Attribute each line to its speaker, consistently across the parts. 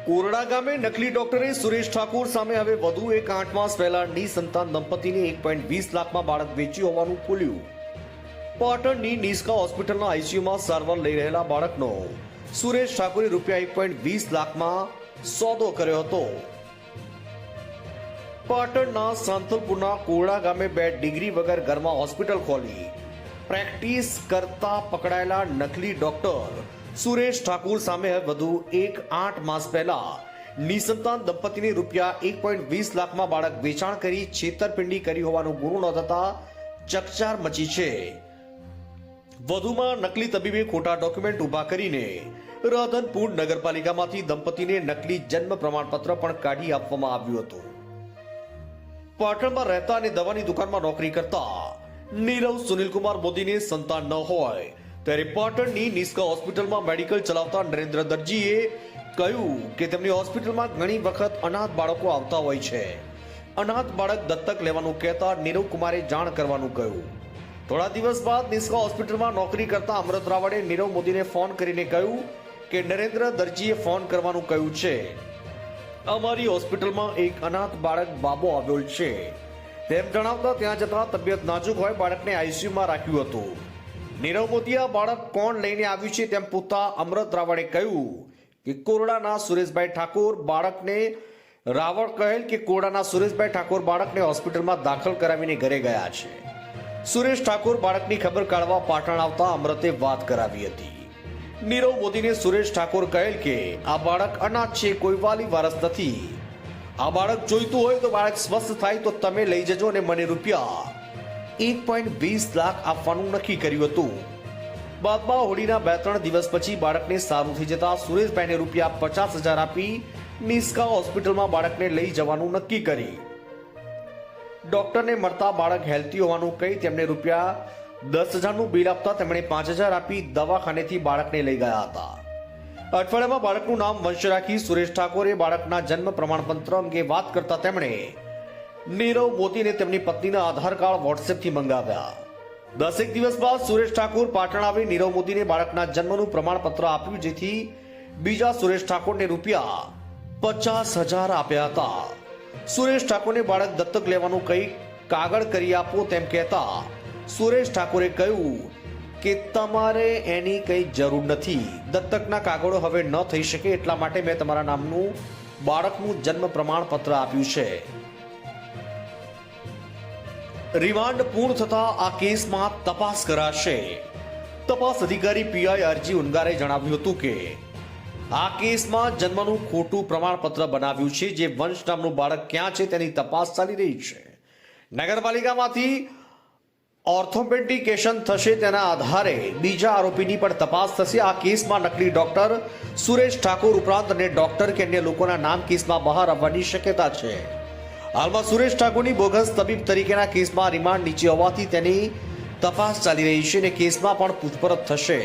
Speaker 1: કોરડા ગામે નકલી ડોક્ટરે સુરેશ ઠાકોર સામે હવે વધુ એક 8 માસ પહેલા નિસંતાન દંપતીને 1.20 લાખમાં બાળક વેચ્યું હોવાનું ખુલ્યું. પાટણની નિષ્કા હોસ્પિટલના આઈસીયુમાં સારવાર લઈ રહેલા બાળકનો સુરેશ ઠાકોરે રૂપિયા 1.20 લાખમાં સોદો કર્યો હતો. પાટણના સાંતલપુરના કોરડા ગામે 2 ડિગ્રી વગર ઘરમાં હોસ્પિટલ ખોલી પ્રેક્ટિસ કરતા પકડાયેલા નકલી ડોક્ટર સુરેશ ઠાકોર સામે વધુ એક 8 માસ પહેલા નિસંતાન દંપતીને રૂપિયા 1.20 લાખમાં બાળક વેચાણ કરી છેતરપિંડી કરી હોવાનો ગુનો નોંધાતા ચકચાર મચી છે. વધુમાં નકલી તબીબે ખોટા ડોક્યુમેન્ટ ઉભા કરીને રાધનપુર નગરપાલિકામાંથી દંપતીને નકલી જન્મ પ્રમાણપત્ર પણ કાઢી આપવામાં આવ્યું હતું. પાટણમાં રહેતા અને દવાની દુકાનમાં નોકરી કરતા નીરવ સુનિલકુમાર મોદીને સંતાન ન હોય ત્યારે પાટણની નિષ્કા હોસ્પિટલમાં મેડિકલ ચલાવતા નરેન્દ્ર દરજીએ કહ્યું કે તેમની હોસ્પિટલમાં ઘણી વખત અનાથ બાળકો આવતા હોય છે. અનાથ બાળક દત્તક લેવાનું કહેતા નીરવ કુમારે જાણ કરવાનું કહ્યું. થોડા દિવસ બાદ નિષ્કા હોસ્પિટલમાં નોકરી કરતા અમૃત રાવળે નીરવ મોદીને ફોન કરીને કહ્યું કે નરેન્દ્ર દરજીએ ફોન કરવાનું કહ્યું છે. અમારી હોસ્પિટલમાં એક અનાથ બાળક બાબો આવ્યો છે તેમ જણાવતા ત્યાં જતા તબિયત નાજુક હોય બાળકને આઈસીયુમાં રાખ્યું હતું. નીરવ મોદીએ આ બાળક કોણ લઈને આવ્યું છે તેમ પૂછતા અમૃત રાવળે કહ્યું કે કોરડાના સુરેશભાઈ ઠાકોર બાળકને રાવળ કહેલ કે કોરડાના સુરેશભાઈ ઠાકોર બાળકને હોસ્પિટલમાં દાખલ કરાવીને ઘરે ગયા છે. સુરેશ ઠાકોર બાળકની ખબર કાઢવા પાટણ આવતા અમૃતે વાત કરાવી હતી. નીરવ મોદીને સુરેશ ઠાકોર કહેલ કે આ બાળક અનાથ છે, કોઈ વાલી વારસ નથી. આ બાળક જોઈતું હોય તો બાળક સ્વસ્થ થાય તો તમે લઈ જજો અને મને રૂપિયા 1.20 લાખ આપવાનું નક્કી કર્યું હતું. બાદમાં હોળીના 2-3 દિવસ પછી બાળકને સારું થઈ જતા સુરેશભાઈને રૂપિયા 50,000 આપી નિષ્કા હોસ્પિટલમાં બાળકને લઈ જવાનું નક્કી કરી. ડોક્ટરને મળતા બાળક હેલ્ધી હોવાનું કહી તેમને રૂપિયા 10,000નું બિલ આપતા તેમણે 5,000 આપી દવાખાનેથી બાળકને લઈ ગયા હતા. અઠવાડિયામાં બાળકનું નામ વંશ રાખી સુરેશ ઠાકોરે બાળકના જન્મ પ્રમાણપત્ર અંગે વાત કરતા તેમણે નીરવ મોદીને તેમની પત્નીના આધાર કાર્ડ વોટ્સએપથી મંગાવ્યા. 10 દિવસ બાદ સુરેશ ઠાકોર પાટણ આવી નીરવ મોદીને બાળકના જન્મનું પ્રમાણપત્ર આપ્યું, જેથી બીજા સુરેશ ઠાકોરને રૂપિયા 50,000 આપ્યા હતા. સુરેશ ઠાકોરને બાળક દત્તક લેવાનું કહી કાગળ કરી આપો તેમ કહેતા સુરેશ ઠાકોરે કહ્યું કે તમારે એની કંઈ જરૂર નથી. દત્તકના કાગળો હવે ન થઈ શકે એટલા માટે મેં તમારા નામનું બાળકનું જન્મ પ્રમાણપત્ર આપ્યું છે. રિમાન્ડ પૂર્ણ થતા આ કેસમાં તપાસ કરાશે. તપાસ અધિકારી પીઆઈ આરજી ઉનગારે જણાવ્યું હતું કે આ કેસમાં જન્મનું ખોટું પ્રમાણપત્ર બનાવ્યું છે. જે વંશ નામનું બાળક ક્યાં છે તેની તપાસ ચાલી રહી છે. નગરપાલિકામાંથી ઓર્થોપેડિકેશન થશે, તેના આધારે બીજા આરોપીની પણ તપાસ થશે. આ કેસમાં નકલી ડોક્ટર સુરેશ ઠાકોર ઉપરાંત અન્ય ડોક્ટર કે અન્ય લોકોના નામ કેસમાં બહાર આવવાની શક્યતા છે. હાલમાં સુરેશ ઠાકોરની બોગસ તબીબ તરીકેના કેસમાં રિમાન્ડ નીચે હોવાથી તેની તપાસ ચાલી રહી છે અને કેસમાં પણ પૂછપરછ થશે.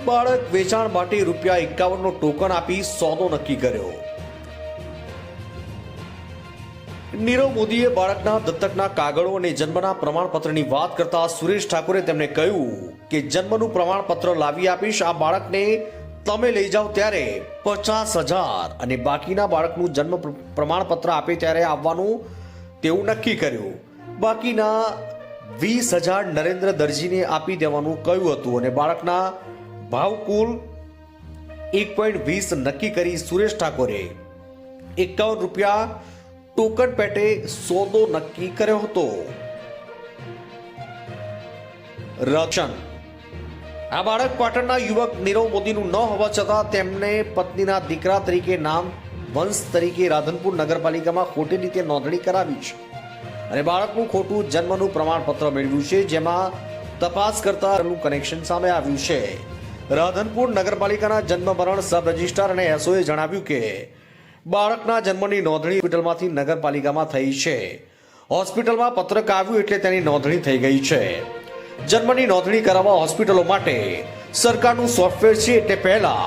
Speaker 1: બાળક વેચાણ માટે રૂપિયા 51નો ટોકન આપી સોદો નક્કી કર્યો. નીરવ મોદીએ બાળકના દત્તકના કાગળો અને જન્મના પ્રમાણપત્રની વાત કરતા સુરેશ ઠાકોરે તેમને કહ્યું કે જન્મનું પ્રમાણપત્ર લાવી આપીશ, આ બાળકને તમે લઈ જાઓ ત્યારે 50,000 અને બાકીના બાળકનું જન્મ પ્રમાણપત્ર આપે ત્યારે આવવાનું તેવું નક્કી કર્યું. બાકીના 20,000 નરેન્દ્ર દરજીને આપી દેવાનું કહ્યું હતું અને બાળકના ભાવ કુલ 1.20 નક્કી કરી સુરેશ ઠાકોરે 51 રૂપિયા ટોકન પેટે સોદો નક્કી કર્યો હતો. રક્ષણ આ બાળક પાટણના યુવક નીરવ મોદીનું ન હોવા છતાં તેમને પત્નીના દીકરા તરીકે નામ વંશ તરીકે રાધનપુર નગરપાલિકામાં ખોટી રીતે નોંધણી કરાવી છે અને બાળકનું ખોટું જન્મનું પ્રમાણપત્ર મેળવ્યું છે, જેમાં તપાસ કરતા કનેક્શન સામે આવ્યું છે. રાધનપુર નગરપાલિકાના જન્મ મરણ સબ રજિસ્ટ્રાર અને એસઓએ જણાવ્યું કે બાળકના જન્મની નોંધણી હોસ્પિટલમાંથી નગરપાલિકામાં થઈ છે. હોસ્પિટલમાં પત્રક આવ્યું એટલે તેની નોંધણી થઈ ગઈ છે. જન્મની નોંધણી કરાવવા હોસ્પિટલો માટે સરકારનું સોફ્ટવેર છે, એટલે પહેલા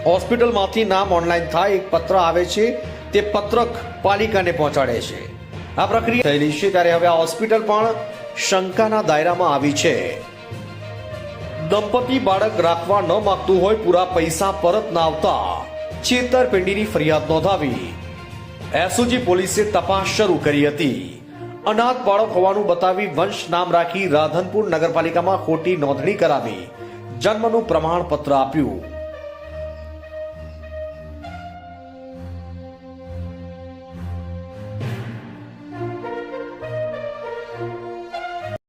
Speaker 1: હોસ્પિટલમાંથી નામ ઓનલાઈન થાય, એક પત્ર આવે છે, તે પત્રક પાલિકાને પહોંચાડે છે. આ પ્રક્રિયા થયેલી છે ત્યારે હવે આ હોસ્પિટલ પણ શંકાના દાયરામાં આવી છે. દંપતી બાળક રાખવા ન માંગતું હોય, પૂરા પૈસા પરત ના આવતા છેતરપિંડીની ફરિયાદ નોંધાવી એસઓજી પોલીસે તપાસ શરૂ કરી હતી. અનાથ બાળક હોવાનું બતાવી વંશ નામ રાખી રાધનપુર નગરપાલિકામાં ખોટી નોંધણી કરાવી જન્મનું પ્રમાણપત્ર આપ્યું.